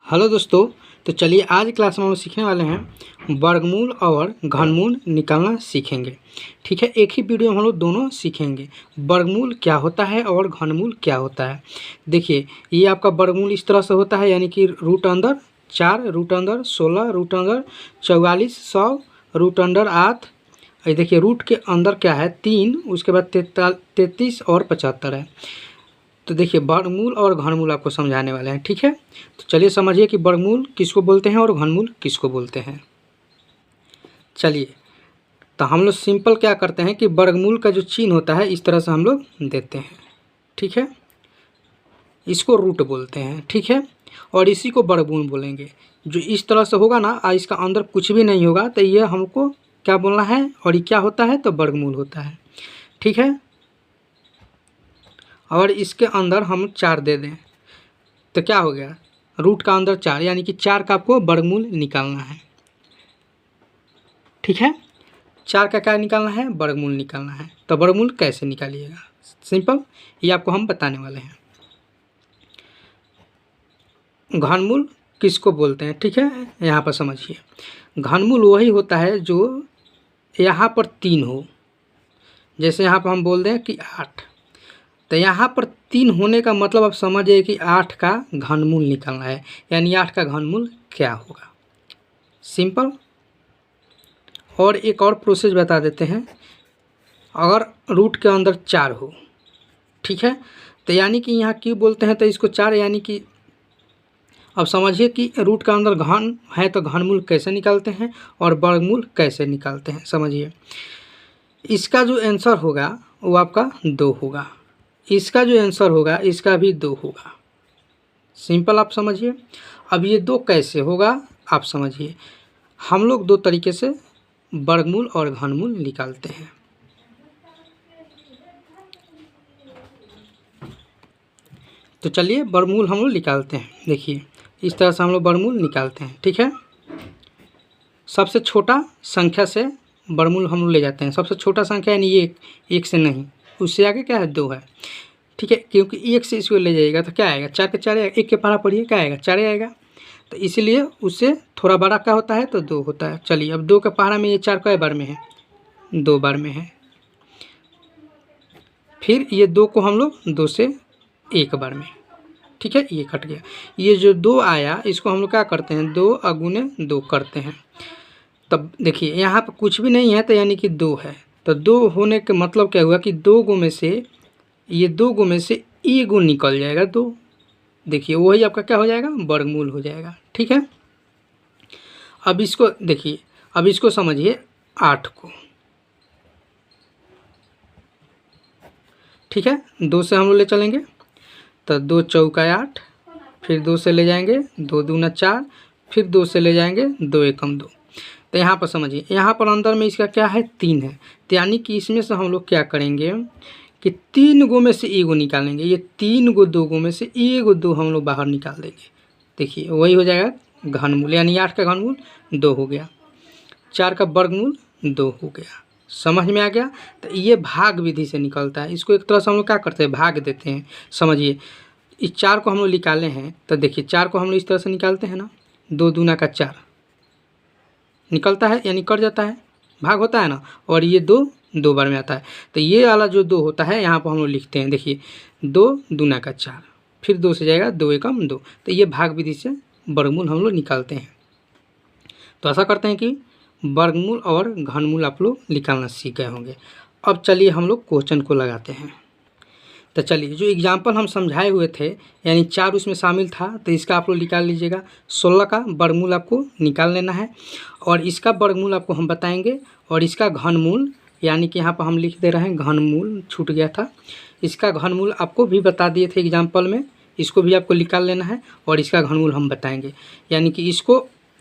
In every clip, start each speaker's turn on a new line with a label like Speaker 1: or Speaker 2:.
Speaker 1: Hello दोस्तों। तो चलिए आज क्लास में हम सीखने वाले हैं वर्गमूल और घनमूल निकालना सीखेंगे। ठीक है, एक ही वीडियो में हम लोग दोनों सीखेंगे वर्गमूल क्या होता है और घनमूल क्या होता है। देखिए ये आपका वर्गमूल इस तरह से होता है, यानी कि रूट अंदर 4, रूट अंदर 16, रूट अंदर 44, 100, रूट अंदर 8। ये देखिए रूट के अंदर क्या है 3, उसके बाद 33 और 75 है। तो देखिए वर्गमूल और घनमूल आपको समझाने वाले हैं। ठीक है, तो चलिए समझिए कि वर्गमूल किसको बोलते हैं और घनमूल किसको बोलते हैं। चलिए तो हम लोग सिंपल क्या करते हैं कि वर्गमूल का जो चिन्ह होता है इस तरह से हम लोग देते हैं। ठीक है, इसको रूट बोलते हैं। ठीक है, और इसी को वर्गमूल बोलेंगे। जो इस तरह से होगा ना, इसका अंदर कुछ भी नहीं होगा, तो ये हमको क्या बोलना है और ये क्या होता है, तो वर्गमूल होता है। ठीक है, और इसके अंदर हम 4 दे दें तो क्या हो गया, रूट का अंदर 4, यानी कि 4 का आपको वर्गमूल निकालना है। ठीक है, 4 का क्या निकालना है, वर्गमूल निकालना है। तो वर्गमूल कैसे निकालिएगा, सिंपल, ये आपको हम बताने वाले हैं। घनमूल किसको बोलते हैं, ठीक है, यहाँ पर समझिए। घनमूल वही होता है जो यहाँ पर 3 हो। जैसे यहाँ पर हम बोल दें कि 8, तो यहाँ पर 3 होने का मतलब आप समझिए कि 8 का घनमूल निकालना है, यानी 8 का घनमूल क्या होगा, सिंपल। और एक और प्रोसेस बता देते हैं, अगर रूट के अंदर 4 हो, ठीक है, तो यानी कि यहाँ क्यों बोलते हैं तो इसको 4, यानी कि अब समझिए कि रूट का अंदर घन है तो घनमूल कैसे निकालते हैं और वर्गमूल कैसे निकालते हैं, समझिए। इसका जो आंसर होगा वो आपका 2 होगा, इसका जो आंसर होगा इसका भी 2 होगा, सिंपल, आप समझिए। अब ये 2 कैसे होगा आप समझिए। हम लोग 2 तरीके से वर्गमूल और घनमूल निकालते हैं। तो चलिए वर्गमूल हम लोग निकालते हैं। देखिए इस तरह से हम लोग वर्गमूल निकालते हैं। ठीक है, सबसे छोटा संख्या से वर्गमूल हम लोग ले जाते हैं। सबसे छोटा संख्या यानी एक से नहीं, उससे आगे क्या है 2 है। ठीक है, क्योंकि 1 से इसको ले जाइएगा तो क्या आएगा, 4 के 4 आएगा, 1 के पहाड़ा पढ़िए क्या आएगा, 4 आएगा। तो इसीलिए उससे थोड़ा बड़ा क्या होता है तो 2 होता है। चलिए अब 2 के पहाड़ा में ये 4 कई बार में है, 2 बार में है। फिर ये 2 को हम लोग 2 से 1 बार में, ठीक है, ये कट गया। ये जो 2 आया इसको हम लोग क्या करते हैं, 2 अगुने 2 करते हैं। तब देखिए यहाँ पर कुछ भी नहीं है तो यानी कि 2 है। तो 2 होने का मतलब क्या हुआ कि 2 गो में से, ये 2 गो में से 1 गो निकल जाएगा 2। देखिए वही आपका क्या हो जाएगा, वर्गमूल हो जाएगा। ठीक है, अब इसको देखिए, अब इसको समझिए 8 को, ठीक है, 2 से हम लोग ले चलेंगे तो 2 चौका 8, फिर 2 से ले जाएंगे 2 दूना 4, फिर 2 से ले जाएंगे 2 एकम 2। तो यहाँ पर समझिए, यहाँ पर अंदर में इसका क्या है 3 है, तो यानी कि इसमें से हम लोग क्या करेंगे कि 3 गो में से 1 गो निकालेंगे। ये 3 गो 2 गो में से 1 गो 2 हम लोग बाहर निकाल देंगे। देखिए वही हो जाएगा घनमूल, यानी 8 का घनमूल 2 हो गया, 4 का वर्गमूल 2 हो गया। समझ में आ गया। तो ये भाग विधि से निकलता है। इसको एक तरह से हम लोग क्या करते हैं, भाग देते हैं। समझिए इस 4 को हम लोग निकाले हैं तो देखिए 4 को हम लोग इस तरह से निकालते हैं ना, 2 दूना का 4 निकलता है, यानी कट जाता है, भाग होता है ना। और ये 2 बार में आता है, तो ये वाला जो 2 होता है यहाँ पर हम लोग लिखते हैं। देखिए 2 दूना का 4, फिर 2 से जाएगा 2 एकम 2। तो ये भाग विधि से वर्गमूल हम लोग निकालते हैं। तो ऐसा करते हैं कि वर्गमूल और घनमूल आप लोग निकालना सीख गए होंगे। अब चलिए हम लोग क्वेश्चन को लगाते हैं। तो चलिए जो एग्जाम्पल हम समझाए हुए थे, यानी 4 उसमें शामिल था, तो इसका आप लोग निकाल लीजिएगा। 16 का वर्गमूल आपको निकाल लेना है और इसका वर्गमूल आपको हम बताएंगे। और इसका घनमूल, यानी कि यहाँ पर हम लिख दे रहे हैं, घनमूल छूट गया था, इसका घनमूल आपको भी बता दिए थे एग्जाम्पल में, इसको भी आपको निकाल लेना है और इसका घनमूल हम बताएंगे। यानी कि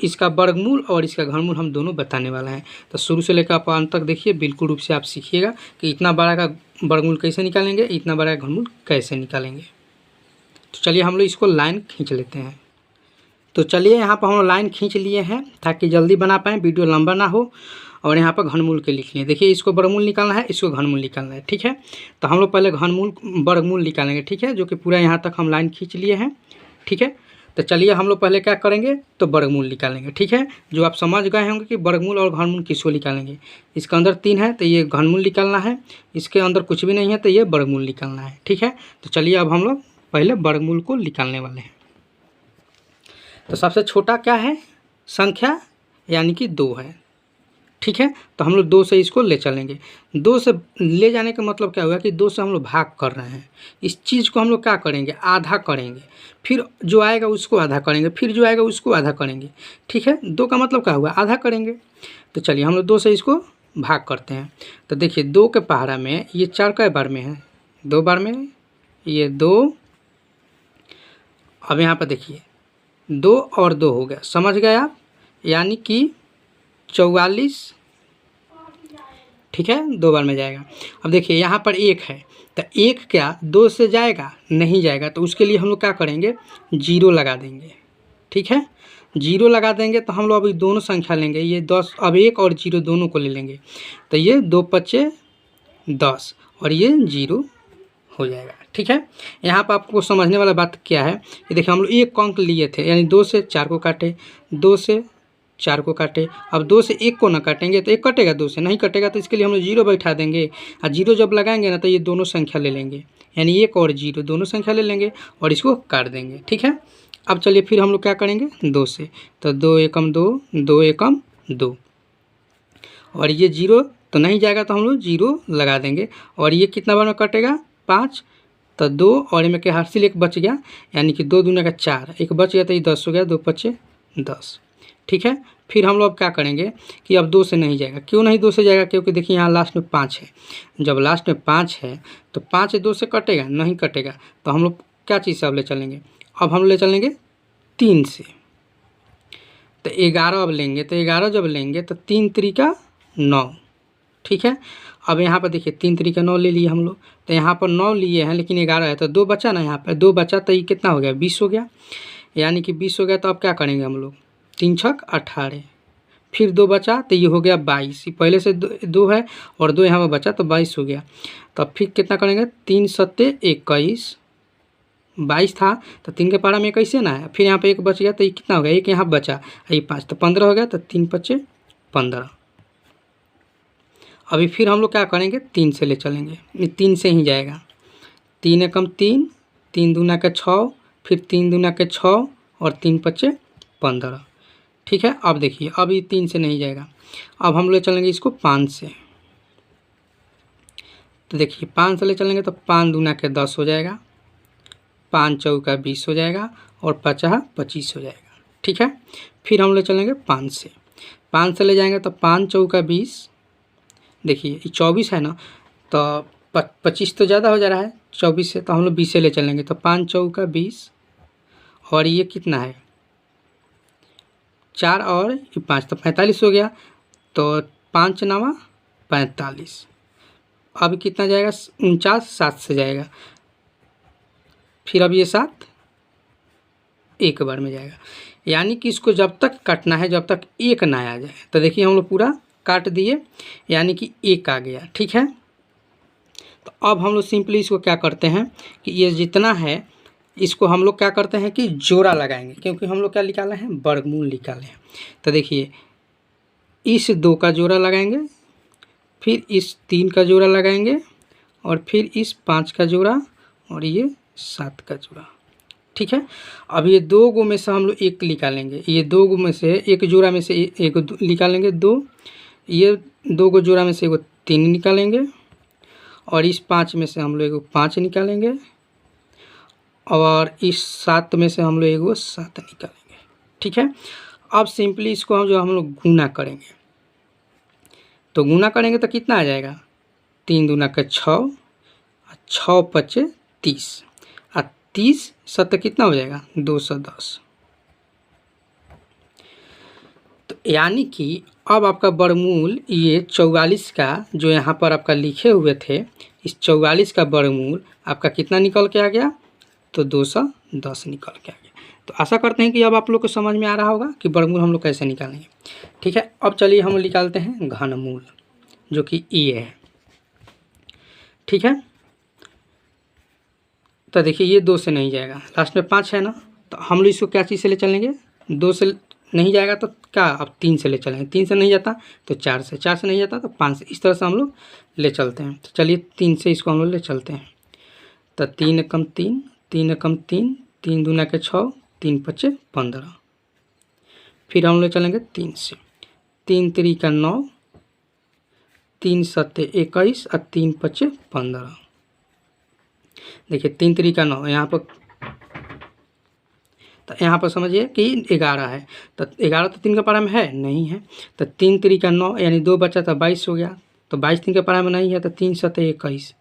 Speaker 1: इसका वर्गमूल और इसका घनमूल हम दोनों बताने वाला हैं। तो शुरू से लेकर आप अंत तक देखिए, बिल्कुल रूप से आप सीखिएगा कि इतना बड़ा का वर्गमूल कैसे निकालेंगे, इतना बड़ा का घनमूल कैसे निकालेंगे। तो चलिए हम लोग इसको लाइन खींच लेते हैं। तो चलिए यहाँ पर हम लोग लाइन खींच लिए हैं ताकि जल्दी बना पाएँ, वीडियो लंबा ना हो। और यहाँ पर घनमूल के लिख लिए। देखिए इसको वर्गमूल निकालना है, इसको घनमूल निकालना है। ठीक है, तो हम लोग पहले घनमूल वर्गमूल निकालेंगे। ठीक है, जो कि पूरा यहाँ तक हम लाइन खींच लिए हैं। ठीक है, तो चलिए हम लोग पहले क्या करेंगे, तो वर्गमूल निकालेंगे। ठीक है, जो आप समझ गए होंगे कि वर्गमूल और घनमूल किसको निकालेंगे। इसके अंदर 3 है तो ये घनमूल निकालना है, इसके अंदर कुछ भी नहीं है तो ये वर्गमूल निकालना है। ठीक है, तो चलिए अब हम लोग पहले वर्गमूल को निकालने वाले हैं। तो सबसे छोटा क्या है संख्या, यानी कि 2 है। ठीक है, तो हम लोग 2 से इसको ले चलेंगे। 2 से ले जाने का मतलब क्या हुआ कि 2 से हम लोग भाग कर रहे हैं। इस चीज़ को हम लोग क्या करेंगे, आधा करेंगे, फिर जो आएगा उसको आधा करेंगे, फिर जो आएगा उसको आधा करेंगे। ठीक है, 2 का मतलब क्या हुआ, आधा करेंगे। तो चलिए हम लोग 2 से इसको भाग करते हैं। तो देखिए 2 के पहाड़ा में ये 4 कै बार में है, 2 बार में, ये 2। अब यहाँ पर देखिए 2 और 2 हो गया, समझ गए आप, यानी कि 44। ठीक है, 2 बार में जाएगा। अब देखिए यहाँ पर 1 है, तो 1 क्या 2 से जाएगा, नहीं जाएगा, तो उसके लिए हम लोग क्या करेंगे, 0 लगा देंगे। ठीक है, 0 लगा देंगे तो हम लोग अभी दोनों संख्या लेंगे, ये 10, अब 1 और 0 दोनों को ले लेंगे, तो ये 2 पच्चे 10 और ये 0 हो जाएगा। ठीक है, यहाँ पर आपको समझने वाला बात क्या है कि देखिए हम लोग 1 अंक लिए थे, यानी 2 से 4 को काटे, 2 से 4 को काटे। अब 2 से 1 को ना काटेंगे तो 1 कटेगा, 2 से नहीं कटेगा, तो इसके लिए हम लोग 0 बैठा देंगे। और 0 जब लगाएंगे ना तो ये दोनों संख्या ले लेंगे, यानी 1 और 0 दोनों संख्या ले लेंगे और इसको काट देंगे। ठीक है, अब चलिए फिर हम लोग क्या करेंगे 2 से, तो 2 एकम 2, 2 एकम 2, और ये 0 तो नहीं जाएगा तो हम लोग 0 लगा देंगे। और ये कितना बार में कटेगा, 5, तो 2 और इनमें के हासिल 1 बच गया, यानी कि 2 दूना का 4, 1 बच गया तो ये 10 हो गया, 2 पच्चे 10। ठीक है, फिर हम लोग क्या करेंगे कि अब 2 से नहीं जाएगा। क्यों नहीं 2 से जाएगा, क्योंकि देखिए यहाँ लास्ट में 5 है, जब लास्ट में 5 है तो 5 2 से कटेगा, नहीं कटेगा, तो हम लोग क्या चीज़ से अब ले चलेंगे, अब हम ले चलेंगे 3 से। तो 11 अब लेंगे, तो 11 जब लेंगे तो 3 त्रिका 9। ठीक है, अब यहाँ पर देखिए 3 त्रिका 9 ले लिए हम लोग, तो यहाँ पर 9 लिए हैं लेकिन 11 है, तो 2 बचा ना, यहाँ पर 2 बचा, तो ये कितना हो गया, 20 हो गया, यानी कि 20 हो गया। तो अब क्या करेंगे हम लोग, 3 छक 18, फिर 2 बचा तो ये हो गया 22, पहले से 2 है और 2 यहाँ पर बचा तो 22 हो गया। तो अब फिर कितना करेंगे, 3 सत्ते 21, 22 था तो 3 के पारा में 21 ना है, फिर यहाँ पे 1 बच गया तो ये कितना हो गया, 1 यहाँ बचा, ये 5, तो 15 हो गया, तो 3 पच्चे 15। अभी फिर हम लोग क्या करेंगे, 3 से ले चलेंगे, ये 3 से ही जाएगा, 3 एकम 3, 3 दूना के 6, फिर 3 दूना के 6 और 3 पच्चे 15। ठीक है, अब देखिए अब ये 3 से नहीं जाएगा, अब हम ले चलेंगे इसको 5 से। तो देखिए 5 से ले चलेंगे तो 5 दूना के 10 हो जाएगा, 5 चौका 20 हो जाएगा और 50 25 हो जाएगा। ठीक है, फिर हम ले चलेंगे 5 से, 5 से ले जाएंगे तो 5 चौका 20, देखिए ये 24 है ना, तो 25 तो ज़्यादा हो जा रहा है 24 से, तो हम लोग 20 से ले चलेंगे, तो 5 चौका 20 और ये कितना है 4 और ये 5, तो 45 हो गया, तो 5 9 45। अब कितना जाएगा, 49, 7 से जाएगा, फिर अब ये 7 एक बार में जाएगा, यानी कि इसको जब तक काटना है जब तक 1 ना आ जाए। तो देखिए हम लोग पूरा काट दिए, यानी कि 1 आ गया। ठीक है, तो अब हम लोग सिंपली इसको क्या करते हैं कि ये जितना है इसको हम लोग क्या करते हैं कि जोड़ा लगाएंगे, क्योंकि हम लोग क्या निकाले हैं, वर्गमूल निकाले हैं। तो देखिए इस 2 का जोड़ा लगाएंगे, फिर इस 3 का जोड़ा लगाएंगे, और फिर इस 5 का जोड़ा और ये 7 का जोड़ा। ठीक है, अब ये 2 गो में से हम लोग 1 निकालेंगे, ये 2 गो में से एक जोड़ा में से एक निकालेंगे 2, ये 2 गो जोड़ा में से 3 निकालेंगे, और इस 5 में से हम लोग 5 निकालेंगे, और इस 7 में से हम लोग 7 निकालेंगे। ठीक है, अब सिंपली इसको हम लोग गुना करेंगे, तो गुना करेंगे तो कितना आ जाएगा, 3 दूना का 6, 6 पच्चे 30, और 30 7 कितना हो जाएगा, 210। तो यानी कि अब आपका वर्गमूल ये 44 का जो यहाँ पर आपका लिखे हुए थे, इस 44 का वर्गमूल आपका कितना निकल के आ गया, तो 210 निकल के आ गया। तो आशा करते हैं कि अब आप लोग को समझ में आ रहा होगा कि वर्गमूल हम लोग कैसे निकालेंगे। ठीक है, अब चलिए हम निकालते हैं घनमूल, जो कि ये है। ठीक है, तो देखिए ये 2 से नहीं जाएगा, लास्ट में 5 है ना, तो हम लोग इसको क्या चीज़ से ले चलेंगे, 2 से नहीं जाएगा तो क्या अब 3 से ले चलेंगे, 3 से नहीं जाता तो 4 से, 4 से नहीं जाता तो 5 से, इस तरह से हम लोग ले चलते हैं। तो चलिए 3 से इसको हम लोग ले चलते हैं। तो 3 एकम 3, 3 एकम 3, 3 दूना के 6, 3 पचे 15। फिर हम ले चलेंगे 3 से, 3 3 का 9, 3 7 21 और 3 5 15। देखिए 3 3 का 9 यहाँ पर, तो यहाँ पर समझिए कि 11 है, तो 11 तो 3 के पारा में है नहीं है, तो 3 3 का 9 यानी 2 बचा तो 22 हो गया, तो 22 3 के पारा में नहीं है, तो 3 7 21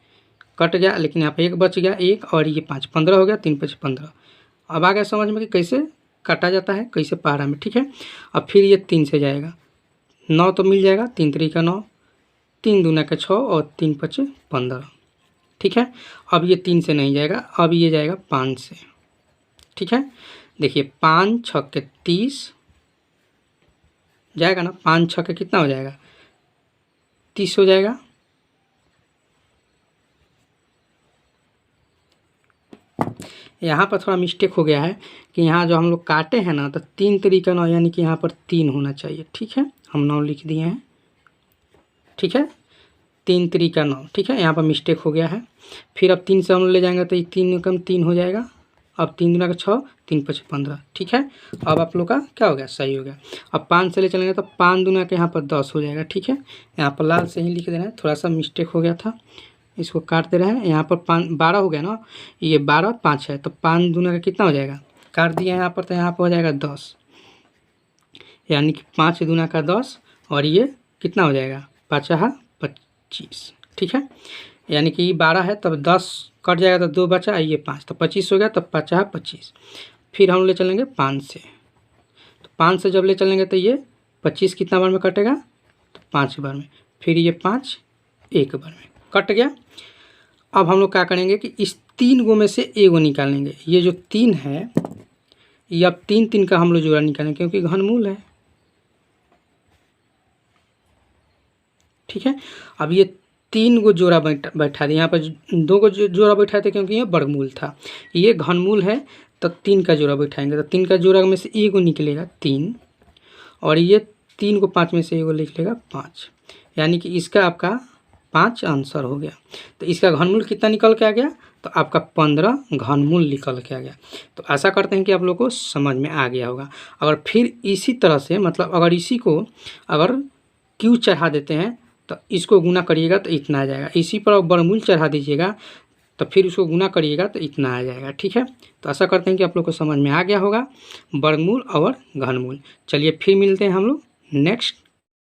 Speaker 1: कट गया, लेकिन यहाँ पर 1 बच गया, 1 और ये 5, 15 हो गया, 3 5 15। अब आ गया समझ में कि कैसे काटा जाता है, कैसे पारा में, ठीक है। अब फिर ये 3 से जाएगा, 9 तो मिल जाएगा, 3 3 का 9, 3 दूना का 6 और 3 5 15, ठीक है। अब ये 3 से नहीं जाएगा, अब ये जाएगा 5 से, ठीक है। देखिए 5 6 के 30 जाएगा ना, 5 6 के कितना हो जाएगा, 30 हो जाएगा। यहाँ पर थोड़ा मिस्टेक हो गया है कि यहाँ जो हम लोग काटे हैं ना, तो 3 3 का 9 यानी कि यहाँ पर 3 होना चाहिए, ठीक है। हम 9 लिख दिए हैं, ठीक है, 3 3 का 9, ठीक है, यहाँ पर मिस्टेक हो गया है। फिर अब 3 से हम ले जाएंगे तो ये 3 कम 3 हो जाएगा, अब 3 दूना का 6, 3 5 15, ठीक है। अब आप लोग का क्या हो गया, सही हो गया। अब 5 से ले चलेंगे तो 5 दूना के यहाँ पर 10 हो जाएगा, ठीक है। यहाँ पर लाल से ही लिख देना है, थोड़ा सा मिस्टेक हो गया था, इसको काट दे रहे हैं। यहाँ पर 5 12 हो गया ना, ये 12 5 है, तो 5 दूना का कितना हो जाएगा, काट दिया यहाँ पर, तो यहाँ पर हो जाएगा 10, यानी कि 5 दूना का 10 और ये कितना हो जाएगा 5 25, ठीक है। यानी कि 12 है तब 10 कट जाएगा तो 2 बचा, ये 5 तो 25 हो गया, तब 5 25। फिर हम ले चलेंगे 5 से, तो 5 से जब ले चलेंगे तो ये 25 कितना बार में कटेगा, तो 5 बार में, फिर ये 5 1 बार में कट गया। अब हम लोग क्या करेंगे कि इस 3 गो में से एगो निकालेंगे, ये जो 3 है ये अब 3 3 का हम लोग जोड़ा निकालेंगे क्योंकि घनमूल है, ठीक है। अब ये 3 गो जोड़ा बैठा दिए, यहाँ पर 2 गो जोड़ा बैठाए थे क्योंकि ये वर्गमूल था, ये घनमूल है, तो 3 का जोड़ा बैठाएंगे, तो 3 का जोड़ा में से एगो निकलेगा 3, और ये 3 को 5 में से एगो लिख लेगा 5, यानी कि इसका आपका 5 आंसर हो गया। तो इसका घनमूल कितना निकल के आ गया, तो आपका 15 घनमूल निकल के आ गया। तो आशा करते हैं कि आप लोग को समझ में आ गया होगा। अगर फिर इसी तरह से मतलब अगर इसी को अगर क्यू चढ़ा देते हैं तो इसको गुना करिएगा तो इतना आ जाएगा, इसी पर वर्गमूल चढ़ा दीजिएगा तो फिर उसको गुना करिएगा तो इतना आ जाएगा, ठीक है। तो आशा करते हैं कि आप लोग को समझ में आ गया होगा वर्गमूल और घनमूल। चलिए फिर मिलते हैं हम लोग नेक्स्ट